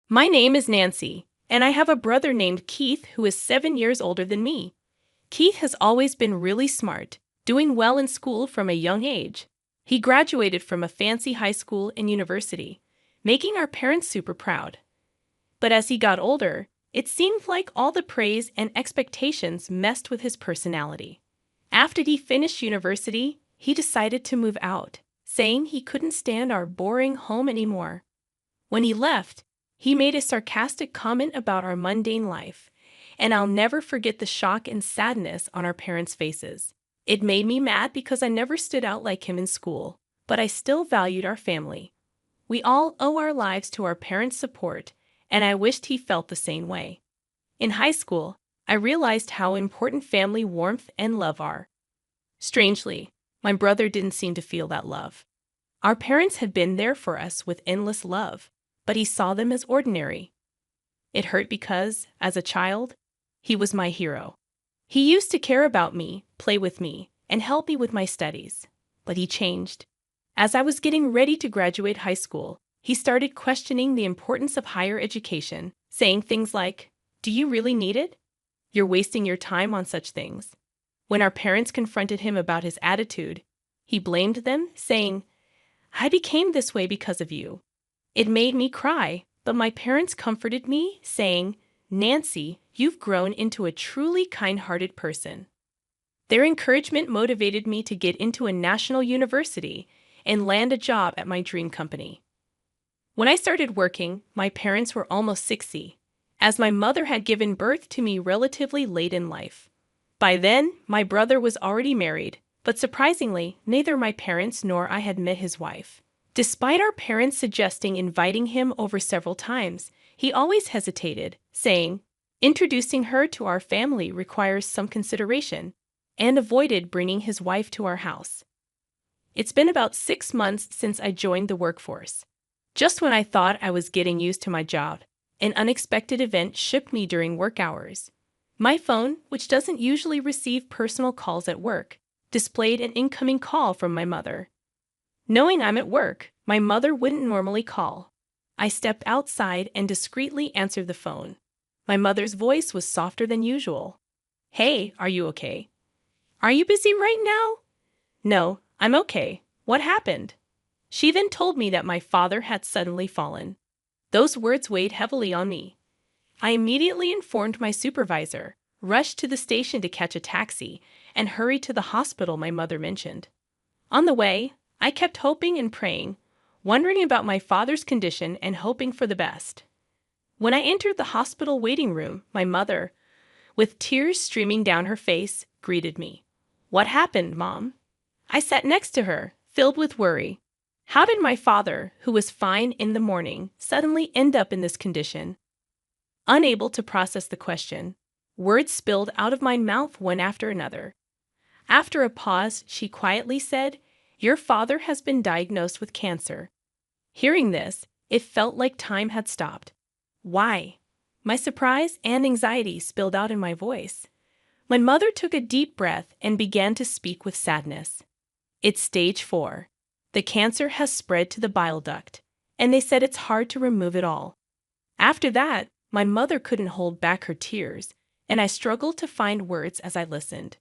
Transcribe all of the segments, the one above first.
My name is Nancy, and I have a brother named Keith who is 7 years older than me. Keith has always been really smart, doing well in school from a young age. He graduated from a fancy high school and university, making our parents super proud. But as he got older, it seemed like all the praise and expectations messed with his personality. After he finished university, he decided to move out, saying he couldn't stand our boring home anymore. When he left, he made a sarcastic comment about our mundane life, and I'll never forget the shock and sadness on our parents' faces. It made me mad because I never stood out like him in school, but I still valued our family. We all owe our lives to our parents' support, and I wished he felt the same way. In high school, I realized how important family warmth and love are. Strangely, my brother didn't seem to feel that love. Our parents had been there for us with endless love, but he saw them as ordinary. It hurt because, as a child, he was my hero. He used to care about me, play with me, and help me with my studies. But he changed. As I was getting ready to graduate high school, he started questioning the importance of higher education, saying things like, "Do you really need it? You're wasting your time on such things." When our parents confronted him about his attitude, he blamed them, saying, "I became this way because of you." It made me cry, but my parents comforted me, saying, "Nancy, you've grown into a truly kind-hearted person." Their encouragement motivated me to get into a national university and land a job at my dream company. When I started working, my parents were almost 60, as my mother had given birth to me relatively late in life. By then, my brother was already married, but surprisingly, neither my parents nor I had met his wife. Despite our parents suggesting inviting him over several times, he always hesitated, saying, "Introducing her to our family requires some consideration," and avoided bringing his wife to our house. It's been about 6 months since I joined the workforce. Just when I thought I was getting used to my job, an unexpected event shook me during work hours. My phone, which doesn't usually receive personal calls at work, displayed an incoming call from my mother. Knowing I'm at work, my mother wouldn't normally call. I stepped outside and discreetly answered the phone. My mother's voice was softer than usual. "Hey, are you okay? Are you busy right now?" "No, I'm okay. What happened?" She then told me that my father had suddenly fallen. Those words weighed heavily on me. I immediately informed my supervisor, rushed to the station to catch a taxi, and hurried to the hospital my mother mentioned. On the way, I kept hoping and praying, wondering about my father's condition and hoping for the best. When I entered the hospital waiting room, my mother, with tears streaming down her face, greeted me. "What happened, Mom?" I sat next to her, filled with worry. How did my father, who was fine in the morning, suddenly end up in this condition? Unable to process the question, words spilled out of my mouth one after another. After a pause, she quietly said, "Your father has been diagnosed with cancer." Hearing this, it felt like time had stopped. Why? My surprise and anxiety spilled out in my voice. My mother took a deep breath and began to speak with sadness. "It's stage 4. The cancer has spread to the bile duct, and they said it's hard to remove it all." After that, my mother couldn't hold back her tears, and I struggled to find words as I listened.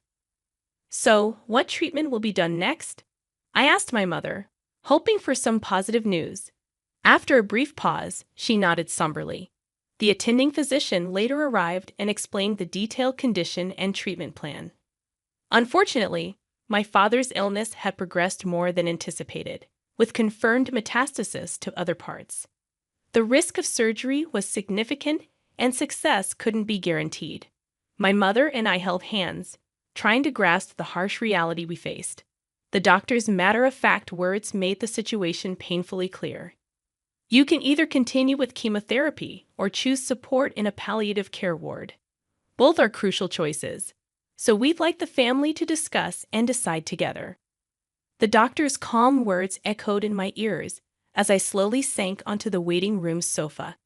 "So, what treatment will be done next?" I asked my mother, hoping for some positive news. After a brief pause, she nodded somberly. The attending physician later arrived and explained the detailed condition and treatment plan. Unfortunately, my father's illness had progressed more than anticipated, with confirmed metastasis to other parts. The risk of surgery was significant, and success couldn't be guaranteed. My mother and I held hands, trying to grasp the harsh reality we faced. The doctor's matter-of-fact words made the situation painfully clear. "You can either continue with chemotherapy or choose support in a palliative care ward. Both are crucial choices, so we'd like the family to discuss and decide together." The doctor's calm words echoed in my ears as I slowly sank onto the waiting room's sofa.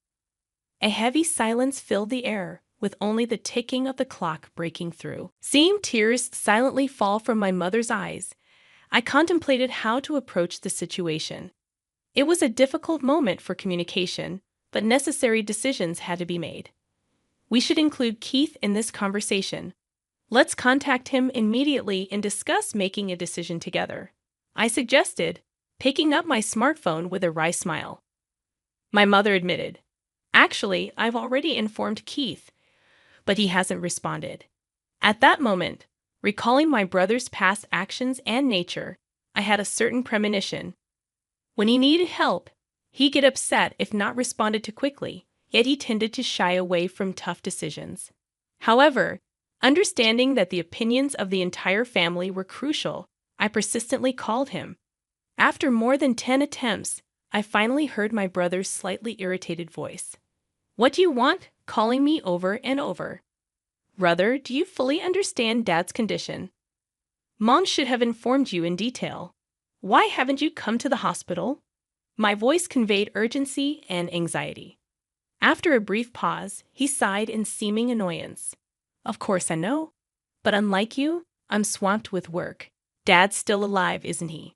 A heavy silence filled the air, with only the ticking of the clock breaking through. Seeing tears silently fall from my mother's eyes, I contemplated how to approach the situation. It was a difficult moment for communication, but necessary decisions had to be made. We should include Keith in this conversation. Let's contact him immediately and discuss making a decision together, I suggested, picking up my smartphone with a wry smile. My mother admitted, "Actually, I've already informed Keith, but he hasn't responded." At that moment, recalling my brother's past actions and nature, I had a certain premonition. When he needed help, he'd get upset if not responded to quickly, yet he tended to shy away from tough decisions. However, understanding that the opinions of the entire family were crucial, I persistently called him. After more than 10 attempts, I finally heard my brother's slightly irritated voice. "What do you want, calling me over and over? Brother, do you fully understand Dad's condition? Mom should have informed you in detail. Why haven't you come to the hospital?" My voice conveyed urgency and anxiety. After a brief pause, he sighed in seeming annoyance. "Of course I know, but unlike you, I'm swamped with work. Dad's still alive, isn't he?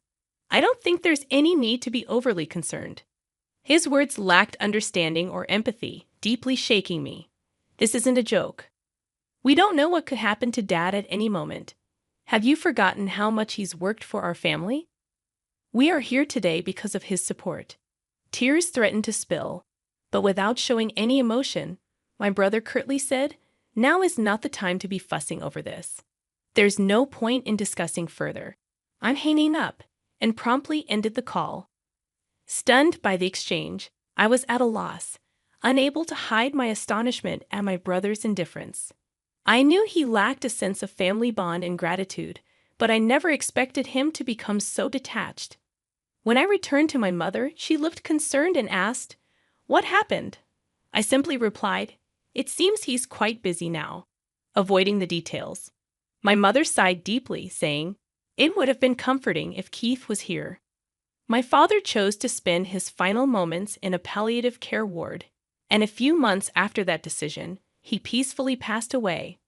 I don't think there's any need to be overly concerned." His words lacked understanding or empathy, deeply shaking me. This isn't a joke. We don't know what could happen to Dad at any moment. Have you forgotten how much he's worked for our family? We are here today because of his support. Tears threatened to spill, but without showing any emotion, my brother curtly said, "Now is not the time to be fussing over this. There's no point in discussing further. I'm hanging up," and promptly ended the call. Stunned by the exchange, I was at a loss, unable to hide my astonishment at my brother's indifference. I knew he lacked a sense of family bond and gratitude, but I never expected him to become so detached. When I returned to my mother, she looked concerned and asked, "What happened?" I simply replied, "It seems he's quite busy now," avoiding the details. My mother sighed deeply, saying, "It would have been comforting if Keith was here." My father chose to spend his final moments in a palliative care ward, and a few months after that decision, he peacefully passed away.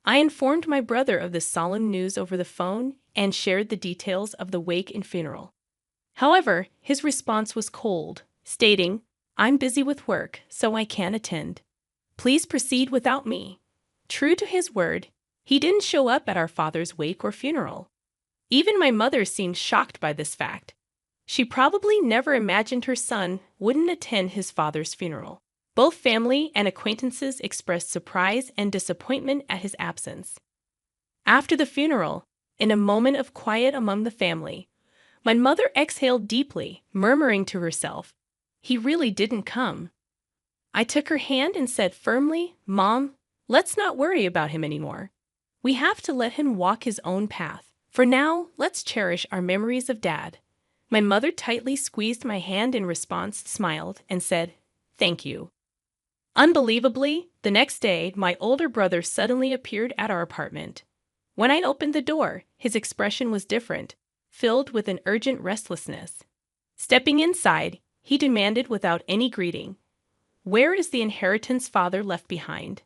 I informed my brother of the solemn news over the phone and shared the details of the wake and funeral. However, his response was cold, stating, "I'm busy with work, so I can't attend. Please proceed without me." True to his word, he didn't show up at our father's wake or funeral. Even my mother seemed shocked by this fact. She probably never imagined her son wouldn't attend his father's funeral. Both family and acquaintances expressed surprise and disappointment at his absence. After the funeral, in a moment of quiet among the family, my mother exhaled deeply, murmuring to herself, "He really didn't come." I took her hand and said firmly, "Mom, let's not worry about him anymore. We have to let him walk his own path. For now, let's cherish our memories of Dad." My mother tightly squeezed my hand in response, smiled, and said, "Thank you." Unbelievably, the next day, my older brother suddenly appeared at our apartment. When I opened the door, his expression was different, filled with an urgent restlessness. Stepping inside, he demanded without any greeting, "Where is the inheritance father left behind?"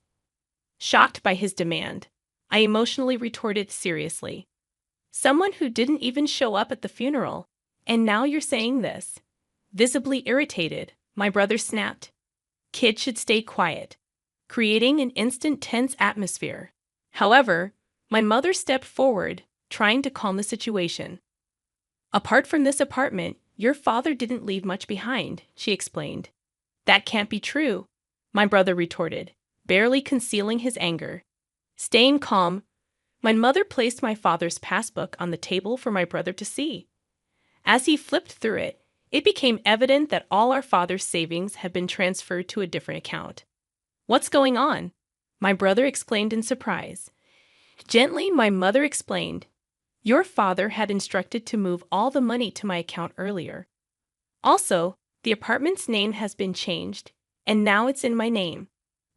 Shocked by his demand, I emotionally retorted seriously, "Someone who didn't even show up at the funeral, and now you're saying this." Visibly irritated, my brother snapped, "Kids should stay quiet," creating an instant tense atmosphere. However, my mother stepped forward, trying to calm the situation. "Apart from this apartment, your father didn't leave much behind," she explained. "That can't be true," my brother retorted, barely concealing his anger. Staying calm, my mother placed my father's passbook on the table for my brother to see. As he flipped through it, it became evident that all our father's savings had been transferred to a different account. "What's going on?" my brother exclaimed in surprise. Gently, my mother explained, "Your father had instructed to move all the money to my account earlier. Also, the apartment's name has been changed, and now it's in my name."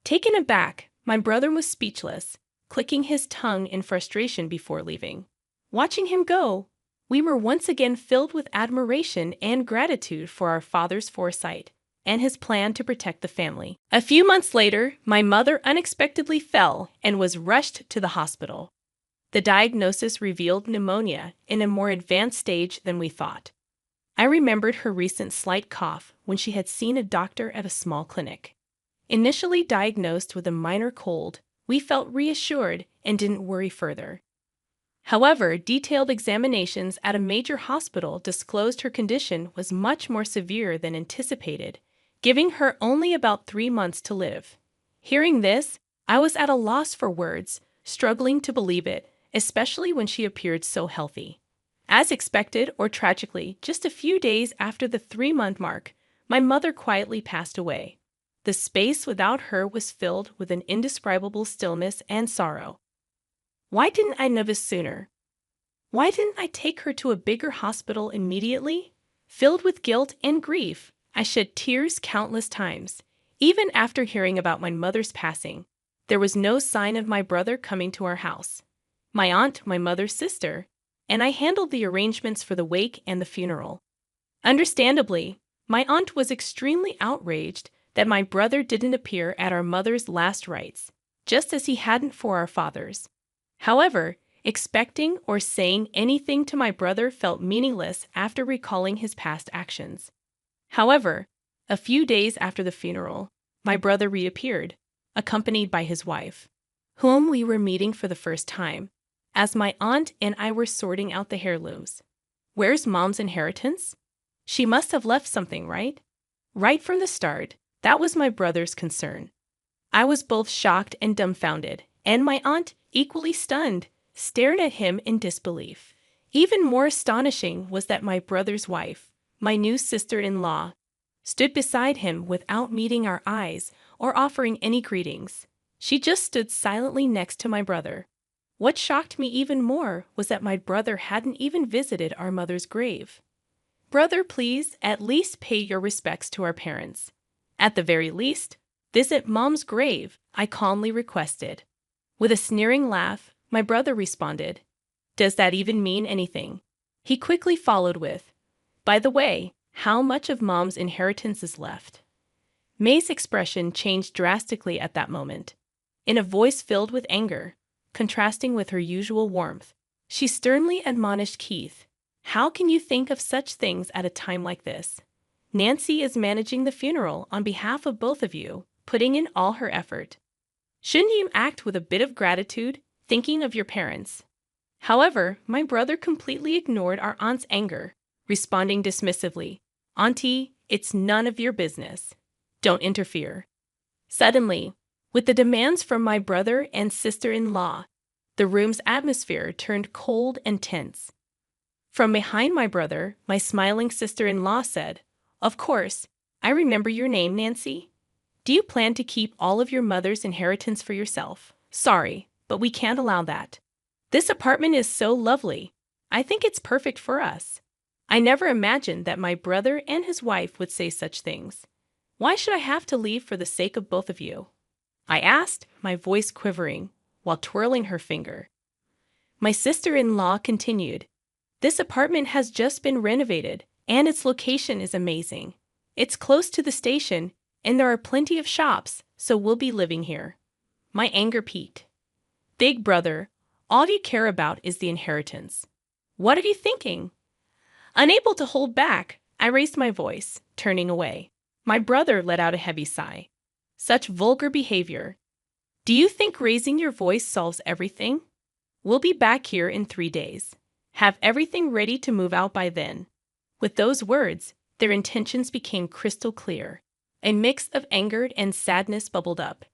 Taken aback, my brother was speechless, clicking his tongue in frustration before leaving. Watching him go, we were once again filled with admiration and gratitude for our father's foresight and his plan to protect the family. A few months later, my mother unexpectedly fell and was rushed to the hospital. The diagnosis revealed pneumonia in a more advanced stage than we thought. I remembered her recent slight cough when she had seen a doctor at a small clinic. Initially diagnosed with a minor cold, we felt reassured and didn't worry further. However, detailed examinations at a major hospital disclosed her condition was much more severe than anticipated, giving her only about 3 months to live. Hearing this, I was at a loss for words, struggling to believe it, especially when she appeared so healthy. As expected, or tragically, just a few days after the 3-month mark, my mother quietly passed away. The space without her was filled with an indescribable stillness and sorrow. Why didn't I know this sooner? Why didn't I take her to a bigger hospital immediately? Filled with guilt and grief, I shed tears countless times. Even after hearing about my mother's passing, there was no sign of my brother coming to our house. My aunt, my mother's sister, and I handled the arrangements for the wake and the funeral. Understandably, my aunt was extremely outraged that my brother didn't appear at our mother's last rites, just as he hadn't for our father's. However, expecting or saying anything to my brother felt meaningless after recalling his past actions. However, a few days after the funeral, my brother reappeared, accompanied by his wife, whom we were meeting for the first time, as my aunt and I were sorting out the heirlooms. Where's Mom's inheritance? She must have left something, right? Right from the start, that was my brother's concern. I was both shocked and dumbfounded, and my aunt, equally stunned, stared at him in disbelief. Even more astonishing was that my brother's wife, my new sister-in-law, stood beside him without meeting our eyes or offering any greetings. She just stood silently next to my brother. What shocked me even more was that my brother hadn't even visited our mother's grave. Brother, please, at least pay your respects to our parents. At the very least, visit Mom's grave, I calmly requested. With a sneering laugh, my brother responded, "Does that even mean anything?" He quickly followed with, "By the way, how much of Mom's inheritance is left?" May's expression changed drastically at that moment. In a voice filled with anger, contrasting with her usual warmth, she sternly admonished Keith, "How can you think of such things at a time like this? Nancy is managing the funeral on behalf of both of you, putting in all her effort. Shouldn't you act with a bit of gratitude, thinking of your parents?" However, my brother completely ignored our aunt's anger, responding dismissively, "Auntie, it's none of your business. Don't interfere." Suddenly, with the demands from my brother and sister-in-law, the room's atmosphere turned cold and tense. From behind my brother, my smiling sister-in-law said, "Of course, I remember your name, Nancy. Do you plan to keep all of your mother's inheritance for yourself? Sorry, but we can't allow that. This apartment is so lovely. I think it's perfect for us." I never imagined that my brother and his wife would say such things. "Why should I have to leave for the sake of both of you?" I asked, my voice quivering, while twirling her finger. My sister-in-law continued, "This apartment has just been renovated, and its location is amazing. It's close to the station, and there are plenty of shops, so we'll be living here." My anger peaked. "Big brother, all you care about is the inheritance. What are you thinking?" Unable to hold back, I raised my voice, turning away. My brother let out a heavy sigh. Such vulgar behavior. "Do you think raising your voice solves everything? We'll be back here in 3 days. Have everything ready to move out by then." With those words, their intentions became crystal clear. A mix of anger and sadness bubbled up,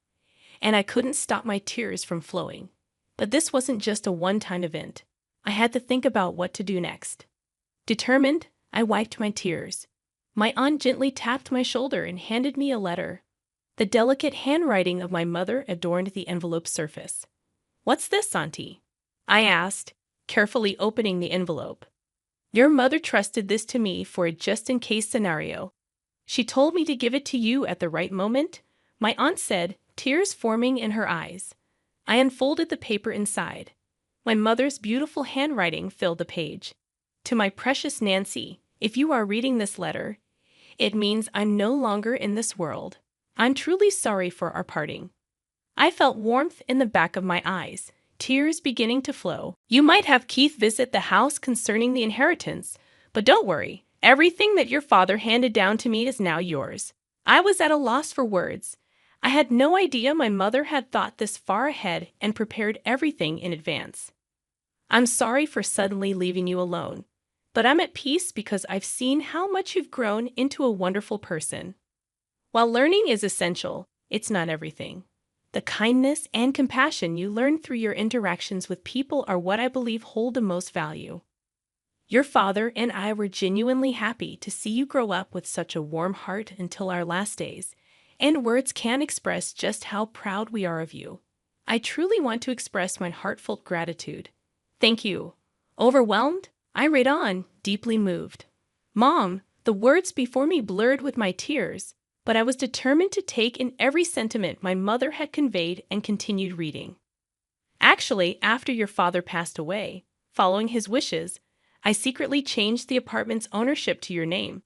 and I couldn't stop my tears from flowing. But this wasn't just a one-time event. I had to think about what to do next. Determined, I wiped my tears. My aunt gently tapped my shoulder and handed me a letter. The delicate handwriting of my mother adorned the envelope's surface. "What's this, Auntie?" I asked, carefully opening the envelope. "Your mother trusted this to me for a just-in-case scenario. She told me to give it to you at the right moment," my aunt said, tears forming in her eyes. I unfolded the paper inside. My mother's beautiful handwriting filled the page. "To my precious Nancy, if you are reading this letter, it means I'm no longer in this world. I'm truly sorry for our parting." I felt warmth in the back of my eyes, tears beginning to flow. "You might have Keith visit the house concerning the inheritance, but don't worry, Everything that your father handed down to me is now yours. I was at a loss for words. I had no idea my mother had thought this far ahead and prepared everything in advance. I'm sorry for suddenly leaving you alone, but I'm at peace because I've seen how much you've grown into a wonderful person. While learning is essential, it's not everything. The kindness and compassion you learn through your interactions with people are what I believe hold the most value. Your father and I were genuinely happy to see you grow up with such a warm heart until our last days, and words can't express just how proud we are of you. I truly want to express my heartfelt gratitude. Thank you. Overwhelmed? I read on, deeply moved. Mom, the words before me blurred with my tears, but I was determined to take in every sentiment my mother had conveyed and continued reading. Actually, after your father passed away, following his wishes, I secretly changed the apartment's ownership to your name.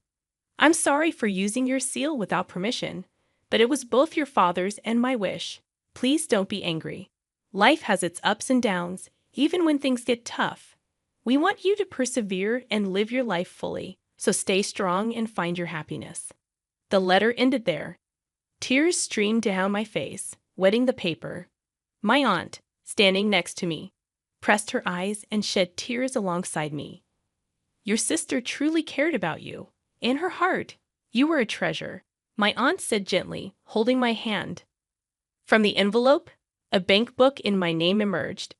I'm sorry for using your seal without permission, but it was both your father's and my wish. Please don't be angry. Life has its ups and downs, even when things get tough. We want you to persevere and live your life fully, so stay strong and find your happiness. The letter ended there. Tears streamed down my face, wetting the paper. My aunt, standing next to me, pressed her eyes and shed tears alongside me. Your sister truly cared about you. In her heart, you were a treasure, my aunt said gently, holding my hand. From the envelope, a bank book in my name emerged.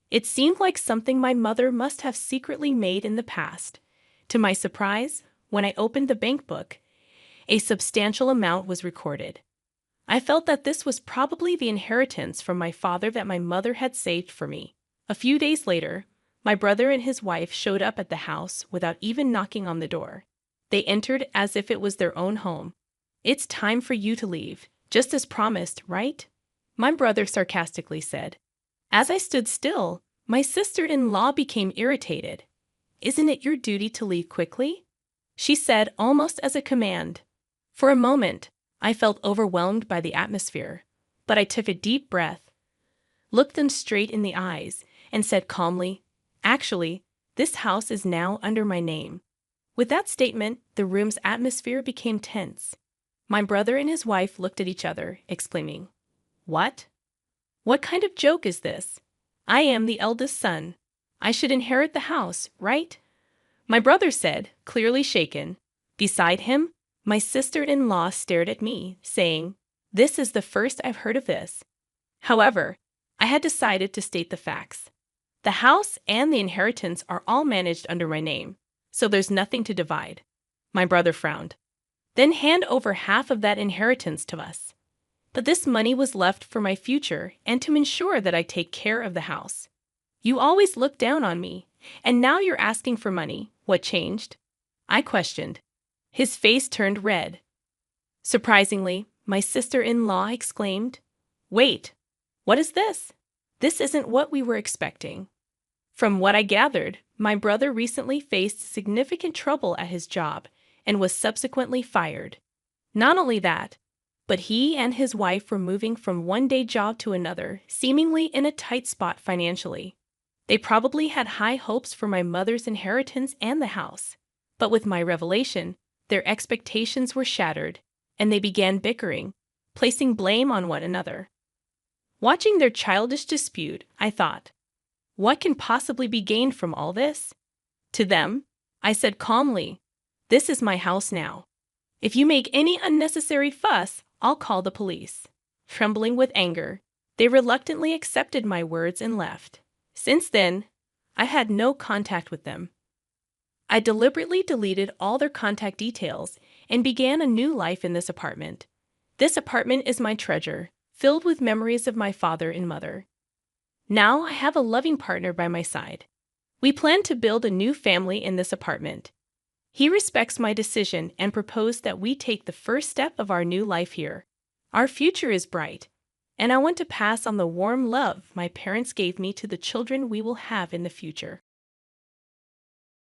It seemed like something my mother must have secretly made in the past. To my surprise, when I opened the bank book, a substantial amount was recorded. I felt that this was probably the inheritance from my father that my mother had saved for me. A few days later, my brother and his wife showed up at the house without even knocking on the door. They entered as if it was their own home. It's time for you to leave, just as promised, right? My brother sarcastically said. As I stood still, my sister-in-law became irritated. Isn't it your duty to leave quickly? She said almost as a command. For a moment, I felt overwhelmed by the atmosphere, but I took a deep breath, looked them straight in the eyes, and said calmly, Actually, this house is now under my name. With that statement, the room's atmosphere became tense. My brother and his wife looked at each other, exclaiming, What? What kind of joke is this? I am the eldest son. I should inherit the house, right? My brother said, clearly shaken. Beside him, my sister-in-law stared at me, saying, This is the first I've heard of this. However, I had decided to state the facts. The house and the inheritance are all managed under my name, so there's nothing to divide. My brother frowned. Then hand over half of that inheritance to us. But this money was left for my future and to ensure that I take care of the house. You always looked down on me, and now you're asking for money. What changed? I questioned. His face turned red. Surprisingly, my sister-in-law exclaimed, Wait, what is this? This isn't what we were expecting. From what I gathered, my brother recently faced significant trouble at his job and was subsequently fired. Not only that, but he and his wife were moving from one day job to another, seemingly in a tight spot financially. They probably had high hopes for my mother's inheritance and the house, but with my revelation, their expectations were shattered, and they began bickering, placing blame on one another. Watching their childish dispute, I thought, what can possibly be gained from all this? To them, I said calmly, This is my house now. If you make any unnecessary fuss, I'll call the police. Trembling with anger, they reluctantly accepted my words and left. Since then, I had no contact with them. I deliberately deleted all their contact details and began a new life in this apartment. This apartment is my treasure, filled with memories of my father and mother. Now I have a loving partner by my side. We plan to build a new family in this apartment. He respects my decision and proposed that we take the first step of our new life here. Our future is bright, and I want to pass on the warm love my parents gave me to the children we will have in the future.